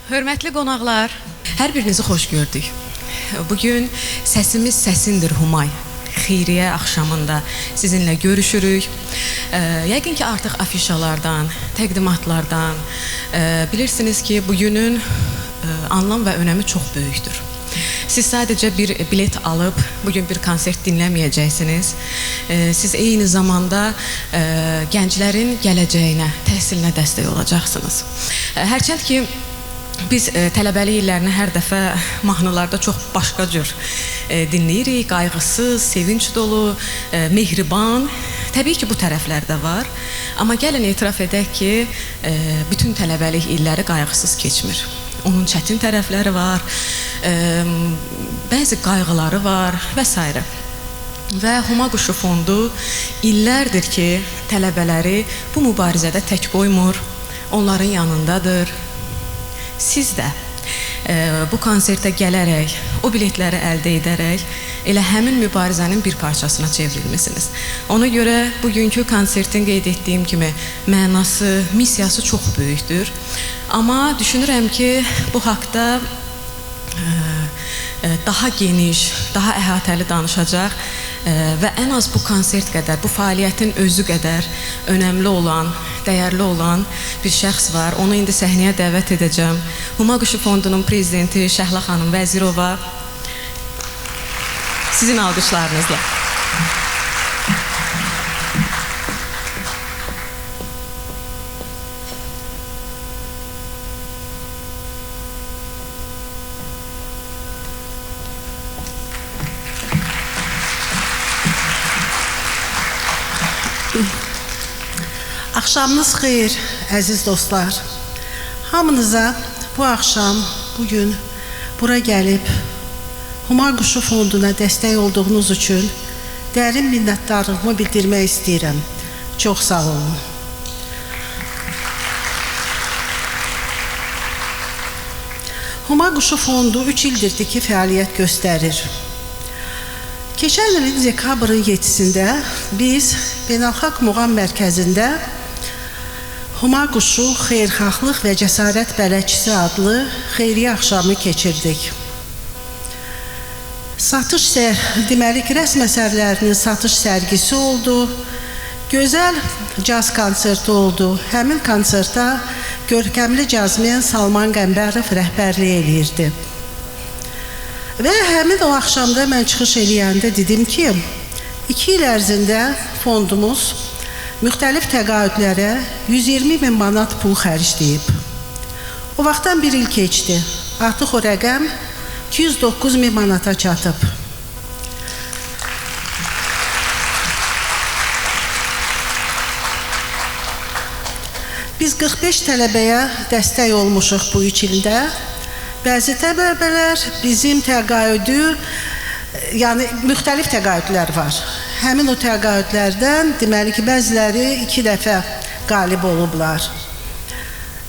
Hörmətli qonaqlar, hər birinizi xoş gördük. Bugün Səsimiz Səsindir Humay xeyriyyə axşamında sizinlə görüşürük. Yəqin ki, artıq afişalardan, təqdimatlardan bilirsiniz ki, bugünün anlam və önəmi çox böyükdür. Siz sadəcə bir bilet alıb, bugün bir konsert dinləməyəcəksiniz. Siz eyni zamanda gənclərin gələcəyinə, təhsilinə dəstək olacaqsınız. Hərçənd ki, biz tələbəlik illərini hər dəfə mahnılarda çox başqa cür dinləyirik. Qayğısız, sevinç dolu, mehriban. Təbii ki, bu tərəflər də var. Amma gəlin etiraf edək ki, bütün tələbəlik illəri qayğısız keçmir. Onun çətin tərəfləri var, bəzi qayğıları var və s. Və Huma Quşu Fondu illərdir ki, tələbələri bu mübarizədə tək qoymur, onların yanındadır. Siz də bu konsertə gələrək, o biletləri əldə edərək elə həmin mübarizənin bir parçasına çevrilmisiniz. Ona görə bugünkü konsertin qeyd etdiyim kimi mənası, missiyası çox böyükdür. Amma düşünürəm ki, bu haqda daha geniş, daha əhatəli danışacaq və ən az bu konsert qədər, bu fəaliyyətin özü qədər önəmli olan, dəyərli olan bir şəxs var. Onu indi səhnəyə dəvət edəcəm. Huma Quşu Fondunun prezidenti Şəhla xanım Vəzirova. Sizin alqışlarınızla. Axşamınız xeyir, əziz dostlar. Hamınıza bu axşam, bugün bura gəlib Huma Quşu Fonduna dəstək olduğunuz üçün dərin minnətdarlığımı bildirmək istəyirəm. Çox sağ olun. Huma Quşu Fondu 3 ildirdir ki, fəaliyyət göstərir. Keçən ilin dekabrın 7-sində biz Beynəlxalq Muğam Mərkəzində Huma Quşu Xeyirxahlıq və Cəsarət Bələdçisi adlı xeyriyyə axşamı keçirdik. Deməli ki, rəsm əsərlərinin satış sərgisi oldu, gözəl caz konserti oldu. Həmin konsertə görkəmli cazmen Salman Qəmbərov rəhbərlik eləyirdi. Və həmin o axşamda mən çıxış eləyəndə dedim ki, 2 il ərzində fondumuz müxtəlif təqaüdlərə 120.000 manat pul xərcləyib. O vaxtdan 1 il keçdi. Artıq o rəqəm 209.000 manata çatıb. Biz 45 tələbəyə dəstək olmuşuq bu 3 ildə. Bəzi tələbələr bizim təqaüdü, yəni müxtəlif təqaüdlər var. Həmin o təqaüdlərdən deməli ki, bəziləri 2 dəfə qalib olublar.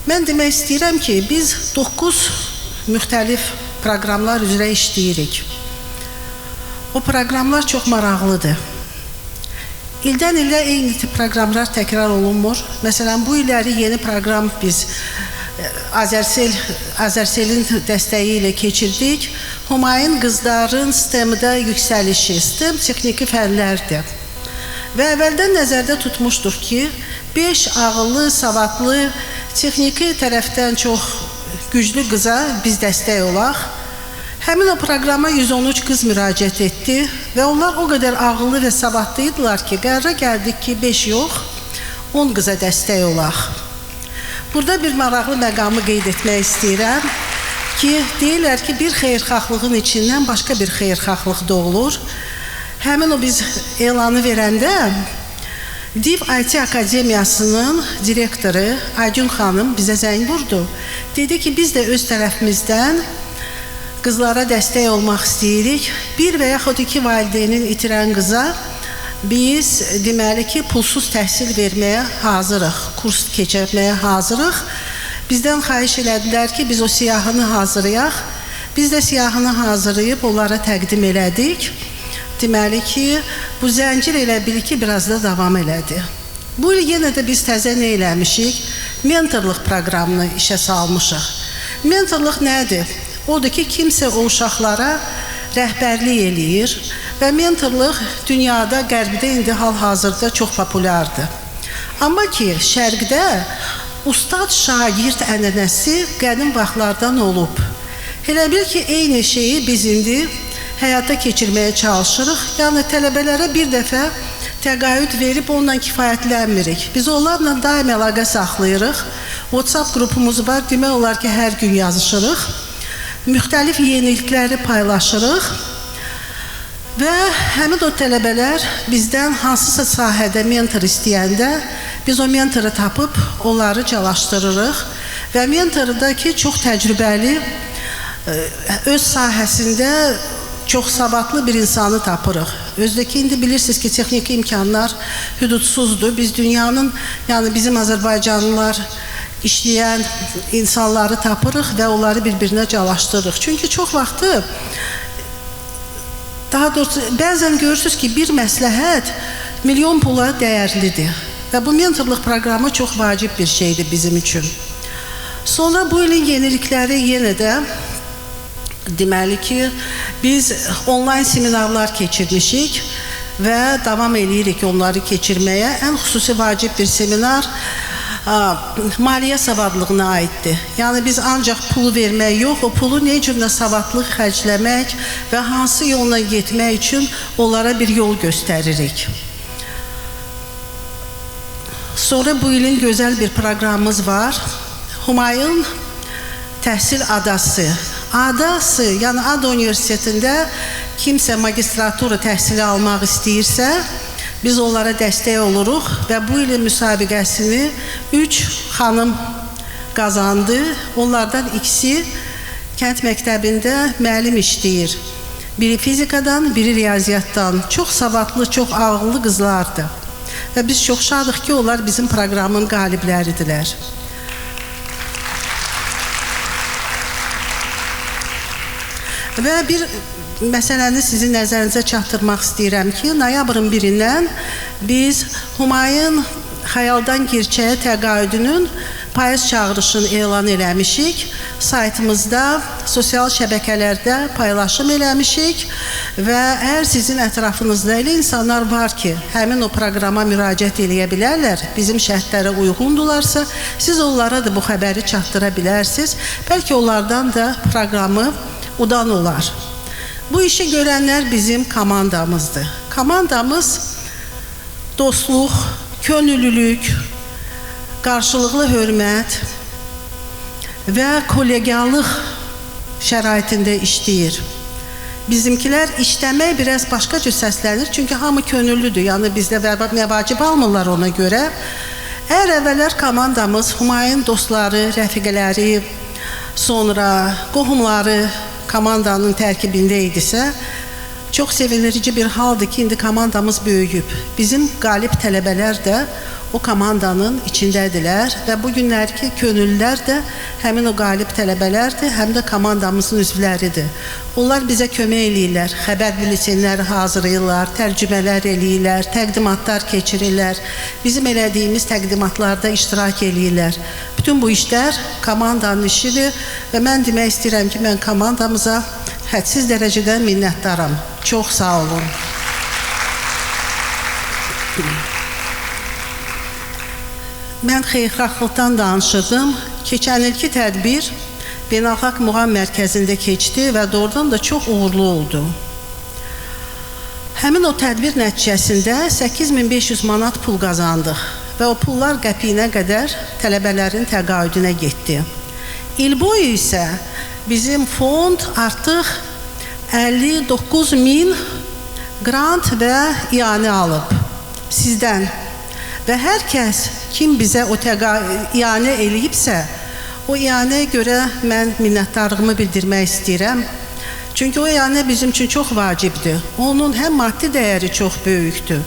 Mən demək istəyirəm ki, biz 9 müxtəlif proqramlar üzrə işləyirik. O proqramlar çox maraqlıdır. İldən ilə eyni tip proqramlar təkrar olunmur. Məsələn, bu illəri yeni proqram biz Azərselin dəstəyi ilə keçirdik. Humayun qızların STEM-də yüksəlişi, STEM texniki fənlərdir. Və əvvəldən nəzərdə tutmuşduq ki, 5 ağıllı, savadlı, texniki tərəfdən çox güclü qıza biz dəstək olaq. Həmin o proqrama 113 qız müraciət etdi və onlar o qədər ağıllı və savadlı idilər ki, qərara gəldik ki, 5 yox, 10 qıza dəstək olaq. Burada bir maraqlı məqamı qeyd etmək istəyirəm ki, deyirlər ki, bir xeyirxahlığın içindən başqa bir xeyirxahlıq da olur. Həmin o biz elanı verəndə Div IT Akademiyasının direktoru Aygün xanım bizə zəng vurdu. Dedi ki, biz də öz tərəfimizdən qızlara dəstək olmaq istəyirik. Bir və yaxud 2 valideynin itirən qıza biz deməli ki, pulsuz təhsil verməyə hazırıq, kurs keçirməyə hazırıq. Bizdən xahiş elədilər ki, biz o siyahını hazırlayaq. Biz də siyahını hazırlayıb onlara təqdim elədik. Deməli ki, bu zəncir elə bil ki, biraz da davam elədi. Bu il yenə də biz təzə nə eləmişik? Mentorluq proqramını işə salmışıq. Mentorluq nədir? Odur ki, kimsə o uşaqlara rəhbərlik eləyir və mentorluq dünyada, qərbdə indi hal-hazırda çox populyardır. Amma ki, şərqdə ustad-şagird ənənəsi qədim vaxtlardan olub. Elə bil ki, eyni şeyi biz indi həyata keçirməyə çalışırıq. Yəni, tələbələrə bir dəfə təqaüd verib onunla kifayətlənmirik. Biz onlarla daim əlaqə saxlayırıq. WhatsApp qrupumuz var, demək olar ki, hər gün yazışırıq. Müxtəlif yenilikləri paylaşırıq və həmin o tələbələr bizdən hansısa sahədə mentor istəyəndə biz o mentoru tapıb onları çalışdırırıq və mentordakı çox təcrübəli, öz sahəsində çox savadlı bir insanı tapırıq. Özdəki indi bilirsiniz ki, texniki imkanlar hüdudsuzdur. Biz dünyanın, yəni bizim Azərbaycanlılar işləyən insanları tapırıq və onları bir-birinə çalışdırırıq. Çünki çox vaxtı, daha doğrusu, bəzən görürsünüz ki, bir məsləhət milyon pula dəyərlidir və bu mentorluq proqramı çox vacib bir şeydir bizim üçün. Sonra bu ilin yenilikləri yenə də deməli ki, biz onlayn seminarlar keçirmişik və davam edirik onları keçirməyə. Ən xüsusi vacib bir seminar maliyyə savadlığına aiddir. Yəni, biz ancaq pulu vermək yox, o pulu nə cürlə savadlıq xərcləmək və hansı yolla getmək üçün onlara bir yol göstəririk. Sonra bu ilin gözəl bir proqramımız var. Humayun Təhsil Adası. Adası, yəni Ada Universitetində kimsə magistratura təhsili almaq istəyirsə, biz onlara dəstək oluruq və bu ilin müsabiqəsini 3 xanım qazandı. Onlardan ikisi kənd məktəbində müəllim işləyir. Biri fizikadan, biri riyaziyyatdan. Çox savadlı, çox ağıllı qızlardır. Və biz çox şadıq ki, onlar bizim proqramın qalibləridirlər. Və bir məsələni sizin nəzərinizə çatdırmaq istəyirəm ki, noyabrın 1-dən biz Humayun Xəyaldan Gerçəyə təqaüdünün payız çağırışını elan eləmişik. Saytımızda, sosial şəbəkələrdə paylaşım eləmişik və əgər sizin ətrafınızda elə insanlar var ki, həmin o proqrama müraciət eləyə bilərlər, bizim şərtlərə uyğundularsa, siz onlara da bu xəbəri çatdıra bilərsiniz. Bəlkə onlardan da proqramı udan olar. Bu işi görənlər bizim komandamızdır. Komandamız dostluq, könüllülük, qarşılıqlı hörmət və kollegialıq şəraitində işləyir. Bizimkilər işləmək biraz başqa cür səslənir, çünki hamı könüllüdür, yəni bizdə məvacib almırlar ona görə. Əgər əvvəllər komandamız Humayun dostları, rəfiqələri, sonra qohumları komandanın tərkibində idisə, çox sevindirici bir haldır ki, indi komandamız böyüyüb. Bizim qalib tələbələr də o komandanın içindədirlər və bu günlərki könüllülər də həmin o qalib tələbələrdir, həm də komandamızın üzvləridir. Onlar bizə kömək eləyirlər, xəbər bültenləri hazırlayırlar, tərcümələr eləyirlər, təqdimatlar keçirirlər, bizim elədiyimiz təqdimatlarda iştirak eləyirlər. Bütün bu işlər komandanın işidir və mən demək istəyirəm ki, mən komandamıza hədsiz dərəcədə minnətdaram. Çox sağ olun. Mən xeyirxahlıqdan danışırdım. Keçən ilki tədbir Beynəlxalq Muğam Mərkəzində keçdi və doğrudan da çox uğurlu oldu. Həmin o tədbir nəticəsində 8500 manat pul qazandıq və o pullar qəpiyinə qədər tələbələrin təqaüdünə getdi. İl boyu isə bizim fond artıq 59.000 qrant və ianə alıb sizdən. Və hər kəs kim bizə o ianə eləyibsə, o ianəyə görə mən minnətdarlığımı bildirmək istəyirəm. Çünki o ianə bizim üçün çox vacibdir. Onun həm maddi dəyəri çox böyükdür,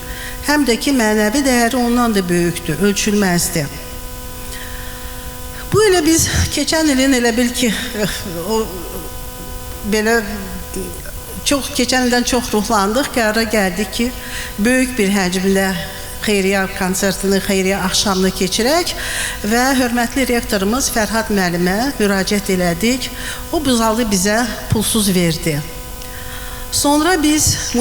həm də ki, mənəvi dəyəri ondan da böyükdür, ölçülməzdir. Bu ilə biz keçən ilin elə bil ki, belə keçən ildən çox ruhlandıq, qərara gəldik ki, böyük bir həcmlə xeyriyyə konsertini, xeyriyyə axşamını keçirək və hörmətli rektorumuz Fərhad müəllimə müraciət elədik. O buzalı bizə pulsuz verdi. Sonra biz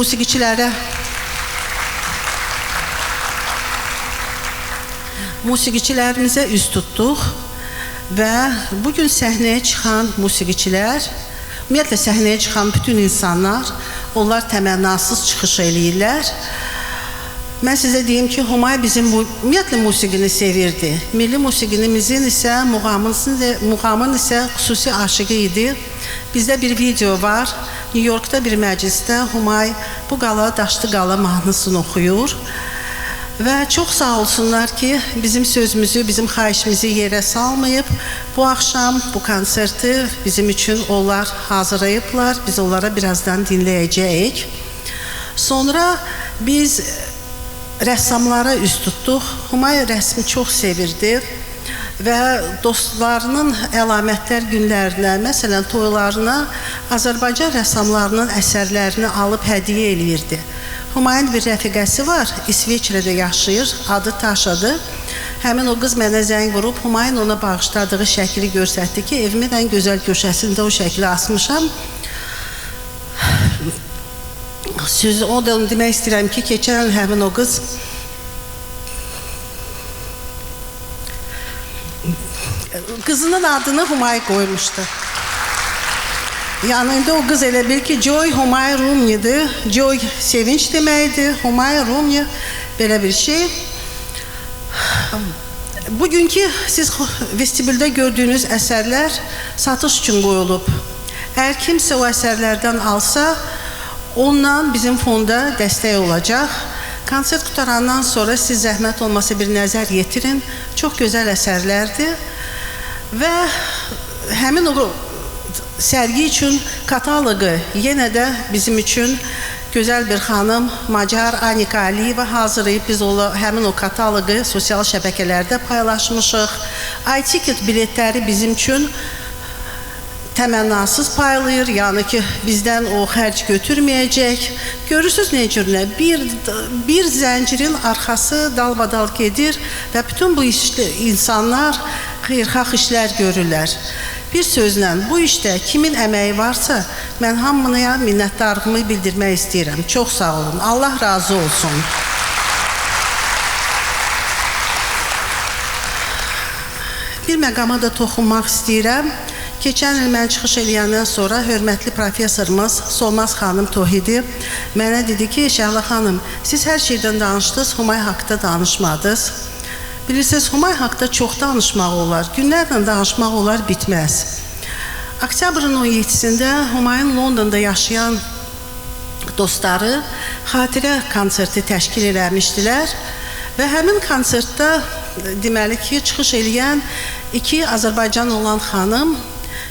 musiqiçilərimizə üz tutduq və bugün səhnəyə çıxan musiqiçilər, ümumiyyətlə səhnəyə çıxan bütün insanlar, onlar təmənnasız çıxış eləyirlər. Mən sizə deyim ki, Humay bizim ümumiyyətlə musiqini sevirdi. Milli musiqimizin isə, muğamın isə xüsusi aşığı idi. Bizdə bir video var. New Yorkda bir məclisdə Humay bu qala daşlı qala mahnısını oxuyur. Və çox sağ olsunlar ki, bizim sözümüzü, bizim xahişimizi yerə salmayıb. Bu axşam bu konserti bizim üçün onlar hazırlayıblar. Biz onlara birazdan dinləyəcəyik. Sonra biz rəssamlara üz tutduq. Humay rəsmi çox sevirdi və dostlarının əlamətlər günlərinə, məsələn, toylarına Azərbaycan rəssamlarının əsərlərini alıb hədiyyə eləyirdi. Humayın bir rəfiqəsi var, İsveçrədə yaşayır, adı Taşadır. Həmin o qız mənə zəng vurub, Humayın ona bağışladığı şəkli göstərdi ki, evimin ən gözəl köşəsində o şəkli asmışam. O da onu demək istəyirəm ki, keçən il həmin o qız qızının adını Humay qoymuşdu. Yəni, indi o qız elə bil ki, Joy Humay Rumni'dir. Joy sevinç deməkdir, Humay Rumni belə bir şey. Bugünkü siz vestibüldə gördüyünüz əsərlər satış üçün qoyulub. Əgər kimsə o əsərlərdən alsa, onunla bizim fonda dəstək olacaq. Konsert qutarandan sonra siz zəhmət olmasa bir nəzər yetirin. Çox gözəl əsərlərdir. Və həmin o sərgi üçün kataloqu yenə də bizim üçün gözəl bir xanım Macar Anika Aliyeva hazırlayıb. Biz həmin o kataloqu sosial şəbəkələrdə paylaşmışıq. iTicket biletləri bizim üçün təmənnasız paylayır, yəni ki, bizdən o xərc götürməyəcək. Görürsünüz necə, bir zəncirin arxası dalbadal gedir və bütün bu insanlar xeyirxah işlər görürlər. Bir sözlə, bu işdə kimin əməyi varsa, mən hamıya minnətdarlığımı bildirmək istəyirəm. Çox sağ olun, Allah razı olsun. Bir məqama da toxunmaq istəyirəm. Keçən il mən çıxış eləyəndən sonra hörmətli professorumuz Solmaz xanım Tohidi mənə dedi ki, Şəhla xanım, siz hər şeydən danışdınız, Humay haqda danışmadınız. Bilirsiniz, Humay haqda çox danışmaq olar, günlərlə danışmaq olar, bitməz. Oktyabrın 17-sində Humayın Londonda yaşayan dostları xatirə konserti təşkil eləmişdilər və həmin konsertdə deməli ki, çıxış eləyən iki Azərbaycan olan xanım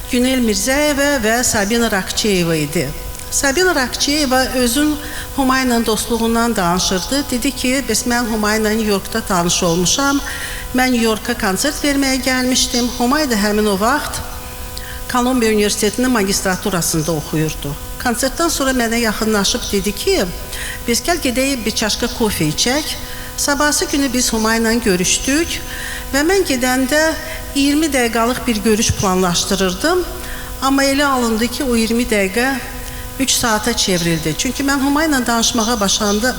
Günel Mirzəyevə və Sabina Rakçıyeva idi. Sabina Rakçıyeva özün Humay ilə dostluğundan danışırdı. Dedi ki, mən Humay ilə New Yorkda tanış olmuşam. Mən New Yorka konsert verməyə gəlmişdim. Humay da həmin o vaxt Kolumbiya Universitetinin magistraturasında oxuyurdu. Konsertdən sonra mənə yaxınlaşıb dedi ki, biz gəl gedəyib bir çaşka kofe içək. Sabahsı günü biz Humay ilə görüşdük və mən gedəndə 20 dəqiqəlik bir görüş planlaşdırırdım. Amma elə alındı ki, o 20 dəqiqə 3 saata çevrildi. Çünki mən Humay ilə danışmağa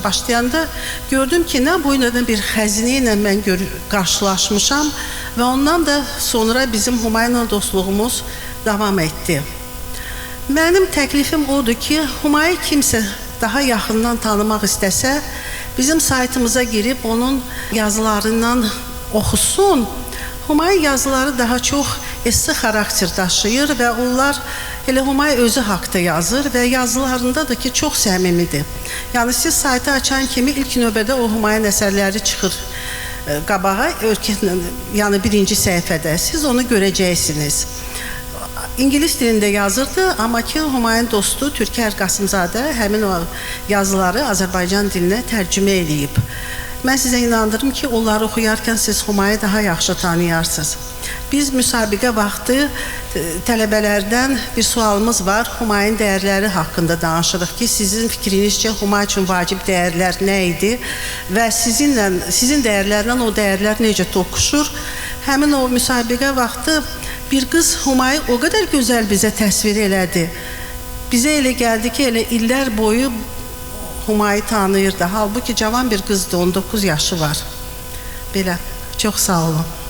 başlayanda gördüm ki, nə boyundan bir xəzinə ilə mən qarşılaşmışam və ondan da sonra bizim Humay ilə dostluğumuz davam etdi. Mənim təklifim odur ki, Humayı kimsə daha yaxından tanımaq istəsə, bizim saytımıza girib onun yazılarından oxusun. Humay yazıları daha çox esse xarakter daşıyır və onlar elə Humay özü haqda yazır və yazılarında da ki, çox səmimidir. Yəni, siz saytı açan kimi ilk növbədə o Humayın əsərləri çıxır qabağa, yəni birinci səhifədə. Siz onu görəcəksiniz. İngilis dilində yazırdı, amma ki, Humayın dostu Türkər Qasımzadə həmin o yazıları Azərbaycan dilinə tərcümə edib. Mən sizə inandırım ki, onları oxuyarkən siz Humayı daha yaxşı tanıyarsınız. Biz müsabiqə vaxtı tələbələrdən bir sualımız var. Humayun dəyərləri haqqında danışırıq ki, sizin fikrinizcə Humay üçün vacib dəyərlər nə idi və sizin dəyərlərlə o dəyərlər necə toqquşur? Həmin o müsabiqə vaxtı bir qız Humayı o qədər gözəl bizə təsvir elədi. Bizə elə gəldi ki, elə illər boyu Humayı tanıyırdı. Halbuki cavan bir qızdı, 19 yaşı var. Belə, çox sağ olun.